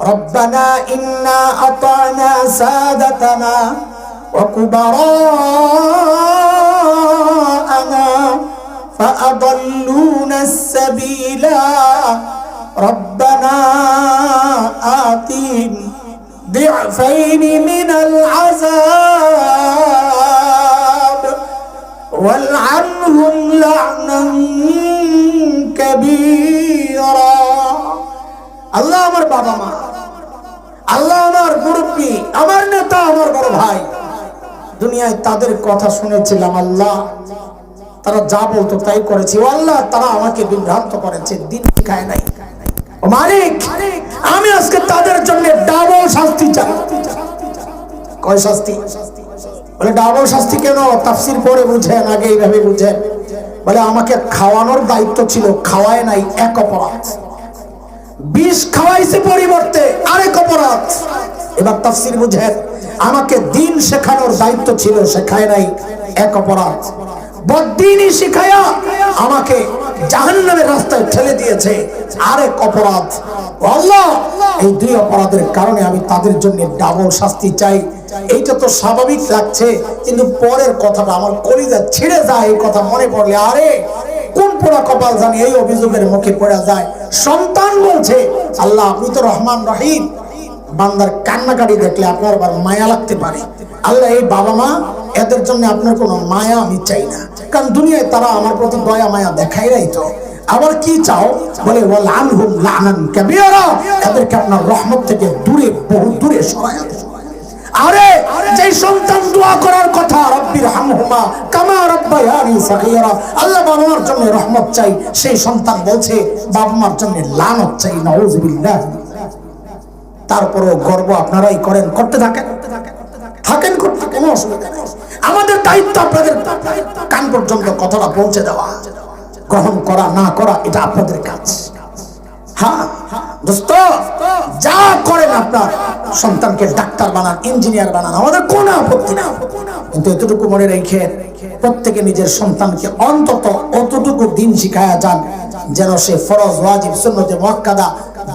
রব্বানা ইন্না আতানা সাদাতানা ওয়া কুবারা'ানা فأضلونا السبيل ربنا آتهم ضعفين من العذاب والعنهم لعنا كبيرا আল্লাহ আমার বাবা মা, আল্লাহ আমার মুরব্বী, আমার নেতা, আমার বড় ভাই, দুনিয়ায় তাদের কথা শুনেছিলাম আল্লাহ, তারা যা বলতো তাই করেছি। ও আল্লাহ, তারা আমাকে বিভ্রান্ত করেছে, দিন শিখায় নাই। ও মালিক, আমি আজকে তাদের জন্য ডাবল শাস্তি চাই। কয় শাস্তি? বলে ডাবল শাস্তি কেন? তাফসীর পড়ে বুঝেন, আগে এইভাবে বুঝেন। বলে আমাকে খাওয়ানোর দায়িত্ব ছিল, খাওয়ায় নাই, এক অপরাধ। বিষ খাওয়াইছে পরিবর্তে আরেক অপরাধ। এবার তাফসীর বুঝেন, আমাকে দিন শেখানোর দায়িত্ব ছিল, শেখায় নাই, এক অপরাধ। বদ্দিনী শিখায়া আমাকে জাহান্নামের রাস্তায় ঠেলে দিয়েছে, আরেক অপরাধ। আল্লাহ, এই দুই অপরাধের কারণে আমি তাদের জন্য ডাবল শাস্তি চাই। এইটা তো স্বাভাবিক লাগছে, কিন্তু পরের কথাটা আমার কলিজা ছিঁড়ে যায়। এই কথা মনে পড়লে আরে কোন পোড়া কপাল জানি এই অভিযোগের মুখে পড়া যায়। সন্তান বলছে, আল্লাহ আপনি তো রহমান রহিম, বান্দার কান্নাকাটি দেখলে আপনার আবার মায়া লাগতে পারে। আল্লাহ, এই বাবা মা, এদের জন্য আপনার কোনো মায়া আমি চাই না, কারণ দুনিয়ায় তারা আমার প্রতি দয়া মায়া দেখাই নাই তো। আবার কি চাও? বলে ওয়াল আনহুম লানান কাবীরা, এদেরকে আপনার রহমত থেকে দূরে, বহু দূরে সরায় দেন। আরে যে সন্তান দোয়া করার কথা, রব্বির হামহুমা কামা রাব্বায়ানি সগীরা, আল্লাহ বাবা মার জন্য রহমত চাই, সেই সন্তান বলছে বাবা মার জন্য লানত চাই। নাউযুবিল্লাহ। তারপরও গর্ব আপনারাই করেন, করতে থাকেন, থাকেন করতে, কোনো অসুবিধা নেই। আমাদের দায়িত্ব আপনাদের কান পর্যন্ত কথাটা পৌঁছে দেওয়া, গ্রহণ করা না করা এটা আপনাদের কাজ। হ্যাঁ দোস্ত, যা করেন আপনার সন্তানকে ডাক্তার বানান, ইঞ্জিনিয়ার বানান, আমাদের কোনো আপত্তি না, কিন্তু এতটুকু মনে রেখে প্রত্যেকে নিজের সন্তানকে অন্তত অতটুকু দিন শিখায়া যান, যেন সে ফরজ, ওয়াজিব, সুন্নতে মুআক্কাদা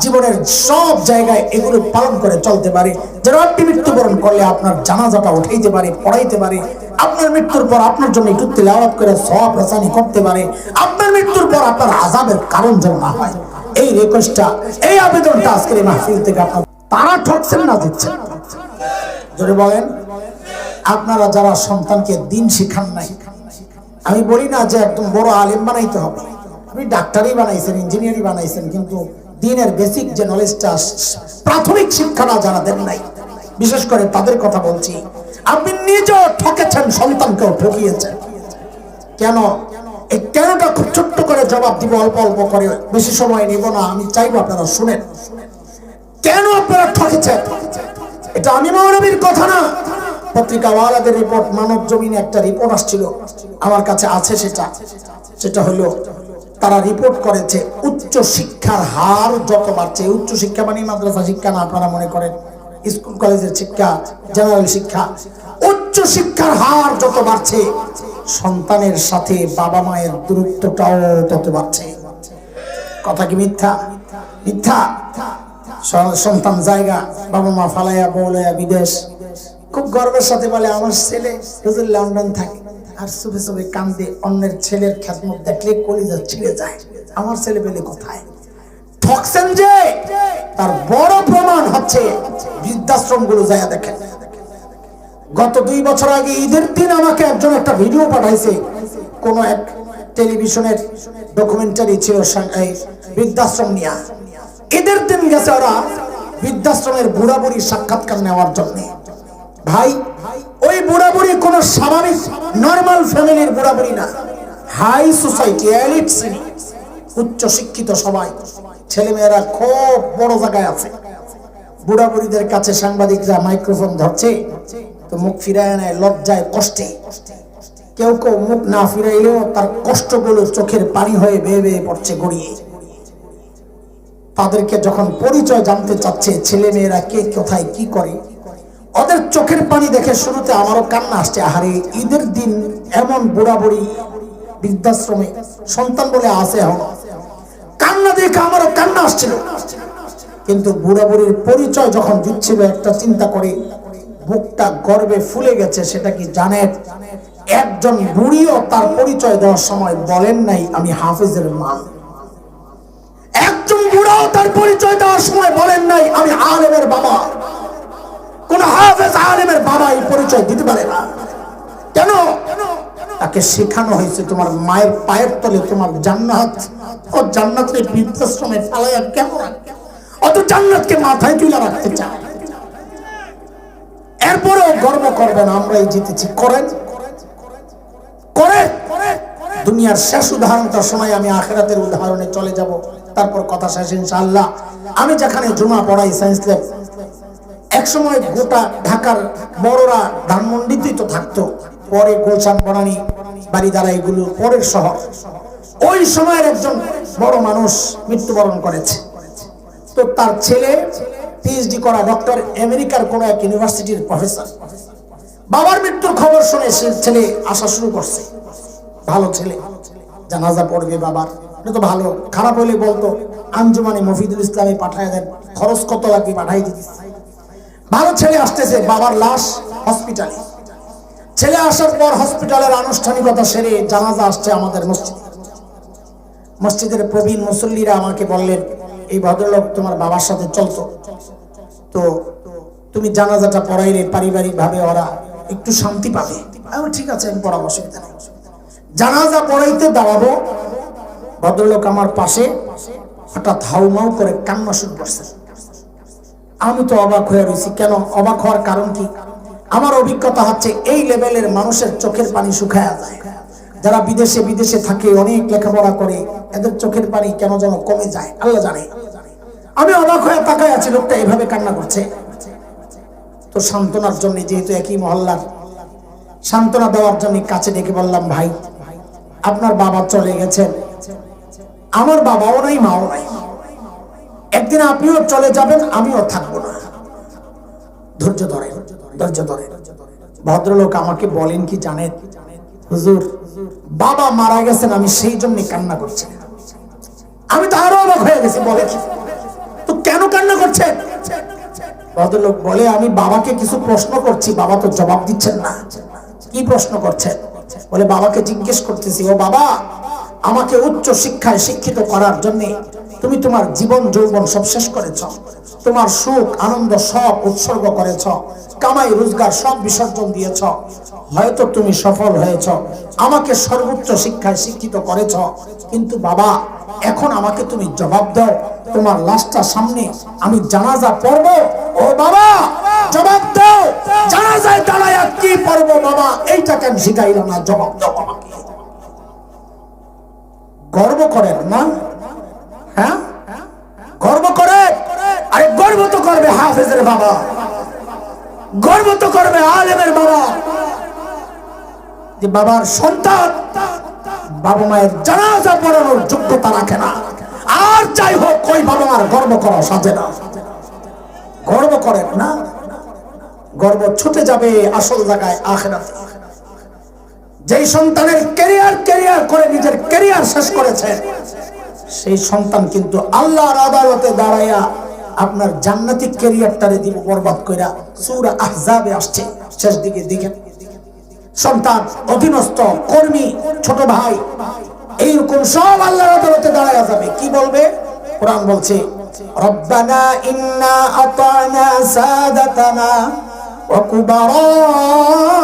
জীবনের সব জায়গায় এগুলো পালন করে চলতে পারে, যেন আপনি মৃত্যুবরণ করলে আপনার জানাজাটা উঠাইতে পারে, পড়াইতে পারে, আপনার মৃত্যুর পর আপনার জন্য একটু তিলাওয়াত করে সওয়াব রাসানি করতে পারে, আপনার মৃত্যুর পর আপনার আযাবের কারণ যেন না হয়। এই রিকোয়েস্টটা, এই আবেদনটা আজকের এই মাহফিল থেকে আপনারা, তারা ঠকছেন না দিচ্ছেন? যদি বলেন আপনারা যারা সন্তানকে দিন শিখান নাই, আমি বলি না যে একদম বড় আলেম বানাইতে হবে, আপনি ডাক্তারই বানাইছেন, ইঞ্জিনিয়ারই বানাইছেন, কিন্তু দিনের বেসিক যে নলেজটা, প্রাথমিক শিক্ষাটা যারা দেন নাই, বিশেষ করে তাদের কথা বলছি। আপনি নিজেও ঠকেছেন, সন্তানকেও ঠকিয়েছেন। কেন? এই কেনটা খুব ছোট্ট করে জবাব দিব, অল্প অল্প করে, বেশি সময় নিব না, আমি চাইবো আপনারা শুনেন। কেন আপনারা ঠকেছেন? এটা আমি মৌলবীর কথা না, পত্রিকাওয়ালাদের রিপোর্ট, মানব জমিনে একটা রিপোর্ট আসছিল, আমার কাছে আছে সেটা হলো তারা রিপোর্ট করেছে উচ্চ শিক্ষার হার যত বাড়ছে, উচ্চ শিক্ষা মানে মাদ্রাসা শিক্ষা না, আপনারা মনে করেন স্কুল কলেজের শিক্ষা, জেনারেল শিক্ষা, উচ্চ শিক্ষার হার যত বাড়ছে, সন্তানের সাথে বাবা মায়ের দূরত্বটাও তত বাড়ছে। কথা কি মিথ্যা? মিথ্যা। সন্তান জায়গা, বাবা মা ফালাইয়া বলাইয়া বিদেশ, খুব গর্বের সাথে বলে আমার ছেলে হুজুর লন্ডন থাকে, আর চুপে চুপে কান্দে, অন্যের ছেলের খেদমত দেখলে কলিজা ছিঁড়ে যায়, আমার ছেলে পেলে কোথায়। ঠকছেন যে তার বড় প্রমাণ হচ্ছে বৃদ্ধাশ্রম গুলো যায় দেখেন। গত 2 বছর আগে ঈদের দিন আমাকে একজন একটা ভিডিও পাঠাইছে, কোন এক টেলিভিশনের ডকুমেন্টারি ছিল বৃদ্ধাশ্রম নিয়ে। ঈদের দিন গেছে ওরা বৃদ্ধাশ্রমের বুড়া বুড়ির সাক্ষাৎকার নেওয়ার জন্য। ভাই, ওই বুড়া বুড়ি কোন স্বাভাবিক নরমাল ফ্যামিলির বুড়া বুড়ি না, হাই সোসাইটি, এলিট শ্রেণী, উচ্চ শিক্ষিত সবাই, ছেলে মেয়েরা খুব বড় জায়গায় আছে। বুড়া বুড়িদের কাছে সাংবাদিকরা মাইক্রোফোন ধরছে তো মুখ ফিরায় নেয় লজ্জায়, কষ্টে। কেউ কেউ মুখ না ফিরাইলেও তার কষ্টগুলো চোখের পানি হয়ে বেয়ে বেয়ে পড়ছে গড়িয়ে। তাদেরকে যখন পরিচয় জানতে চাচ্ছে, ছেলে মেয়েরা কে কোথায় কি করে, ওদের চোখের পানি দেখে শুরুতে আমারও কান্না আসছে। আহারে, ঈদের দিন এমন বুড়া বুড়ি বৃদ্ধাশ্রমে সন্তান বলে আছে, এখন কান্না দেখে আমারও কান্না আসছিল। কিন্তু বুড়া বুড়ির পরিচয় যখন দিচ্ছিল একটা চিন্তা করে বুকটা গর্বে ফুলে গেছে। সেটা কি জানেন? একজন বুড়িও তার পরিচয় দেওয়ার সময় বলেন নাই আমি হাফেজের মা। একজন বুড়াও তার পরিচয় দেওয়ার সময় বলেন নাই আমি আলেমের বাবা। কোন হাফেজ আলেমের বাবা এই পরিচয় দিতে পারে না। কেন? তাকে শেখানো হয়েছে তোমার মায়ের পায়ের তলে তোমার জান্নাত, ও জান্নাতের বৃদ্ধাশ্রমে ফালাইয়া কেমন অত জান্নাতকে মাথায় তুলে রাখতে চায়। এরপরেও গর্ব করবেন আমরাই জিতেছি। করেন করে দুনিয়ার শেষ উদাহরণটা সময় আমি আখিরাতের উদাহরণে চলে যাব, তারপর কথা শেষ ইনশাআল্লাহ। আমি যেখানে জুমা পড়াই সায়েন্স ল্যাব, এক সময় গোটা ঢাকার বড়রা ধানমন্ডিতেই তো থাকতো, পরে গুলশান বনানী বাড়িধারা এগুলো পরের শহর। ওই সময়ের একজন বড় মানুষ মৃত্যুবরণ করেছে। তো তার ছেলে পিএইচডি করা ডক্টর, আমেরিকার কোন এক ইউনিভার্সিটির প্রফেসর। বাবার মৃত্যুর খবর শুনে সে ছেলে আসা শুরু করছে। ভালো ছেলে, জানাজা পড়বে বাবার, এটা তো ভালো। খারাপ হলে বলতো আঞ্জুমানে মফিদুল ইসলামে পাঠায় দেন, খরচ কত লাগবে পাঠাই দিতে। ভালো ছেলে আসতেছে, বাবার লাশ হসপিটালে। ছেলে আসার পর হসপিটালের আনুষ্ঠানিকতা সেরে জানাজা আসছে আমাদের মসজিদে। মসজিদের প্রবীণ মুসল্লিরা আমাকে বললেন, এই ভদ্রলোক তোমার বাবার সাথে চলতো, তো তুমি জানাজাটা পড়াইলে পারিবারিক ভাবে ওরা একটু শান্তি পাবে। আমি ঠিক আছে, আমি পড়াবো, অসুবিধা নেই। জানাজা পড়াইতে দাঁড়াবো, ভদ্রলোক আমার পাশে হঠাৎ হাউমাউ করে কান্না শুরু করছে। আমি তো অবাক হয়ে রয়েছি। কেন অবাক হওয়ার কারণ কি? আমার অভিজ্ঞতা হচ্ছে এই লেভেলের মানুষের চোখের পানি শুকায়া যায়। যারা বিদেশে থাকে, অনেক লেখাপড়া করে, এদের চোখের পানি কেন যেন কমে যায়, আল্লাহ জানে। আমি অবাক হয়ে তাকায় আছি, লোকটা এভাবে কান্না করছে। তো সান্ত্বনার জন্য, যেহেতু একই মহল্লার, সান্ত্বনা দেওয়ার জন্য কাছে ডেকে বললাম, ভাই আপনার বাবা চলে গেছেন, আমার বাবাও নাই মাও নাই, একদিন আপনিও চলে যাবেন, আমিও থাকবো না, ধৈর্য ধরে ধৈর্য ধরে। ভদ্রলোক আমাকে বলেন কি জানেন? হুজুর, বাবা মারা গেছেন, আমি সেই জন্য কান্না করছি। আমি তো আরো অবাক হয়ে গেছি। বলে কি, তো কেন কান্না করছেন? ভদ্রলোক বলে, আমি বাবাকে কিছু প্রশ্ন করছি, বাবা তো জবাব দিচ্ছেন না। কি প্রশ্ন করছেন? বলে, বাবাকে জিজ্ঞেস করতেছি, ও বাবা, আমাকে উচ্চ শিক্ষায় শিক্ষিত করার জন্য তুমি তোমার জীবন যৌবন সব শেষ করেছ, তোমার সুখ আনন্দ সব উৎসর্গ করেছ, কামাই রোজগার সব বিসর্জন দিয়েছ, হয়তো তুমি সফল হয়েছ, আমাকে সর্বোচ্চ শিক্ষায় শিক্ষিত করেছ, কিন্তু বাবা এখন আমাকে তুমি জবাব দাও, তোমার লাশটা সামনে আমি জানাজা পড়ব, ও বাবা জবাব দাও, জানাজায় দাঁড়ায় কি পড়ব বাবা, এইটা কেন শিখাইল না, জবাব দাও আমাকে। গর্ব করেন না? হ্যাঁ, গর্ব করে। আরে গর্ব তো করবে হাফেজের বাবা, গর্ব তো করবে আলেমের বাবা, যে বাবার সন্তান বাবা মায়ের জানাজা পড়ানোর যোগ্যতা রাখে না। আর যাই হোক, ওই বাবা মার গর্ব করা সাজে না। গর্ব করেন না, গর্ব ছুটে যাবে আসল জায়গায়, আখিরাতে। যেই সন্তানের ক্যারিয়ার করে নিজের ক্যারিয়ার শেষ করেছে, সেই সন্তান কিন্তু আল্লাহর আদালতে দাঁড়াইয়া আপনার জান্নাতি ক্যারিয়ারটারে দিব বরবাদ কইরা। সূরা আহজাবে আসছে শেষ দিকে, দেখেন সন্তান, অধীনস্থ, কর্মী, ছোট ভাই, এইরকম সব আল্লাহর আদালতে দাঁড়াইয়া যাবে। কি বলবে? কোরআন বলছে, রব্বানা ইন্না আতানা সাদাতানা ওয়া কুবারা'ানা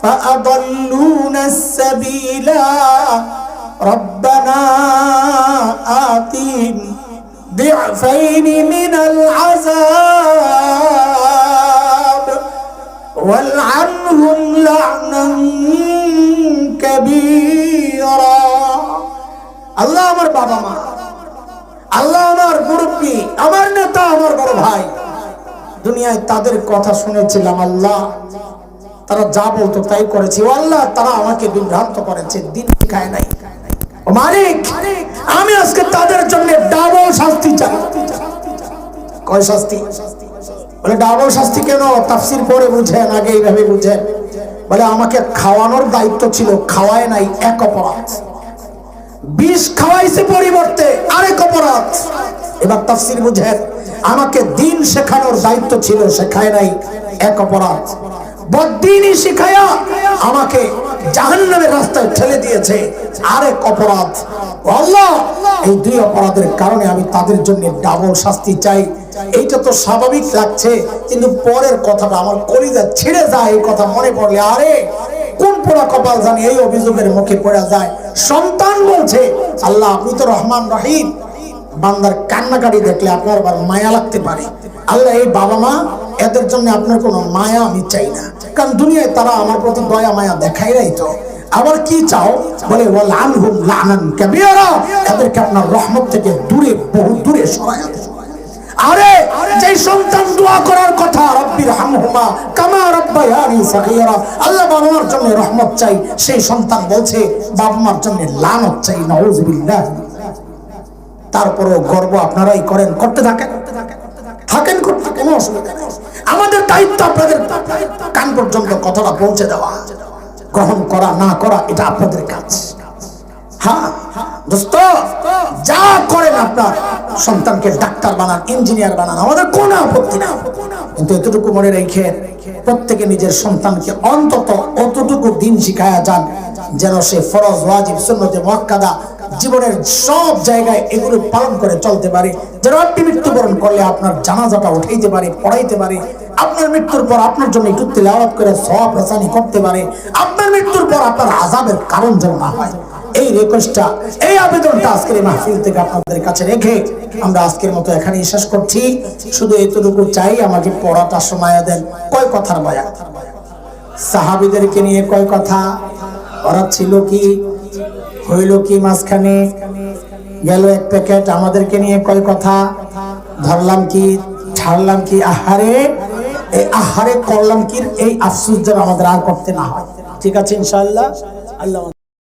ফাআদাল্লুনাস সাবিলা রব্বানা আতিহিম দি'ফাইনি মিনাল আযাব ওয়াল'আনহুম লা'নান কাবীরা। আল্লাহ আমার বাবা মা, আল্লাহ আমার মুরব্বী, আমার নেতা, আমার বড় ভাই, দুনিয়ায় তাদের কথা শুনেছিলাম আল্লাহ, তারা যা বলতো তাই করেছি। ও আল্লাহ, তারা আমাকে বিভ্রান্ত করেছে, দিন শিখায় নাই। ও মালিক, আমি আজকে তাদের জন্য ডাবল শাস্তি চাই। কয় শাস্তি? বলে ডাবল শাস্তি কেন? তাফসীর পড়ে বুঝেন, আগে এইভাবে বুঝেন। বলে আমাকে খাওয়ানোর দায়িত্ব ছিল, খাওয়ায় নাই, এক অপরাধ। বিষ খাওয়াইছে পরিবর্তে আরেক অপরাধ। এবার তাফসীর বুঝেন, আমাকে দিন শেখানোর দায়িত্ব ছিল, শেখায় নাই, এক অপরাধ। বদ্দিনই শিখায়া আমাকে জাহান্নামের রাস্তায় ঠেলে দিয়েছে, আরেক অপরাধ। আল্লাহ, এই দুই অপরাধের কারণে আমি তাদের জন্য ডাবল শাস্তি চাই। এইটা তো স্বাভাবিক লাগছে, কিন্তু পরের কথাটা আমার কলিজা ছিঁড়ে যায়। এই কথা মনে পড়লে আরে কোন পোড়া কপাল জানি এই অভিযোগের মুখে পড়া যায়। সন্তান বলছে, আল্লাহ আপনি তো রহমান রহিম, বান্দার কান্নাকাটি দেখলে আপনার আবার মায়া লাগতে পারে। আল্লাহ, এই বাবা মা এদের জন্য আপনার কোনো মায়া আমি চাই না, কারণ দুনিয়ায় তারা আমার প্রতি দয়া মায়া দেখাই নাই তো। আবার কি চাও? বলে ওয়ালআনহুম লানান কাবীরা, এদেরকে আপনার রহমত থেকে দূরে, বহু দূরে সরায় দেন। আরে যে সন্তান দোয়া করার কথা, রব্বির হামহুমা কামা রাব্বায়ানি সগীরা, আল্লাহ বাবা মার জন্য রহমত চাই, সেই সন্তান বলছে বাবা মার জন্য লানত চাই। নাউযুবিল্লাহ। তারপরেও গর্ব আপনারাই করেন, করতে থাকেন, থাকেন করতে, কোনো অসুবিধা নেই। আমাদের দায়িত্ব আপনাদের কান পর্যন্ত কথাটা পৌঁছে দেওয়া, গ্রহণ করা না করা এটা আপনাদের কাজ। হ্যাঁ দোস্ত, যা করেন আপনার সন্তানকে ডাক্তার বানান, ইঞ্জিনিয়ার বানান, আমাদের কোনো আপত্তি না, কিন্তু এতটুকু মনে রেখে প্রত্যেকে নিজের সন্তানকে অন্তত অতটুকু দিন শিখায়া যান, যেন সে ফরজ, ওয়াজিব, সুন্নতে মুআক্কাদা জীবনের সব জায়গায় এগুলো পালন করে চলতে পারে, যেন আপনি মৃত্যুবরণ করলে আপনার জানাজাটা উঠাইতে পারে, পড়াইতে পারে, আপনার মৃত্যুর পর আপনার জন্য একটু তিলাওয়াত করে সওয়াব রাসানি করতে পারে, আপনার মৃত্যুর পর আপনার আযাবের কারণ যেন না হয়। এই রিকোয়েস্টটা, এই আবেদনটা আজকের এই মাহফিল থেকে আপনাদের কাছে রেখে আমরা আজকের মতো এখানেই শেষ করছি। শুধু এতটুকু চাই, আমাকে পড়াটা সময় দেন। কয় কথার বয়ান? সাহাবীদেরকে নিয়ে কয় কথা, ওরা ছিল কি, হইল কি, মাঝখানে গেল এক প্যাকেট। আমাদেরকে নিয়ে কয় কথা, ধরলাম কি, ছাড়লাম কি, আহারে এই আহারে করলাম কি, এই আফসোস যেন আমাদের আর করতে না হয়। ঠিক আছে ইনশাআল্লাহ। আল্লাহ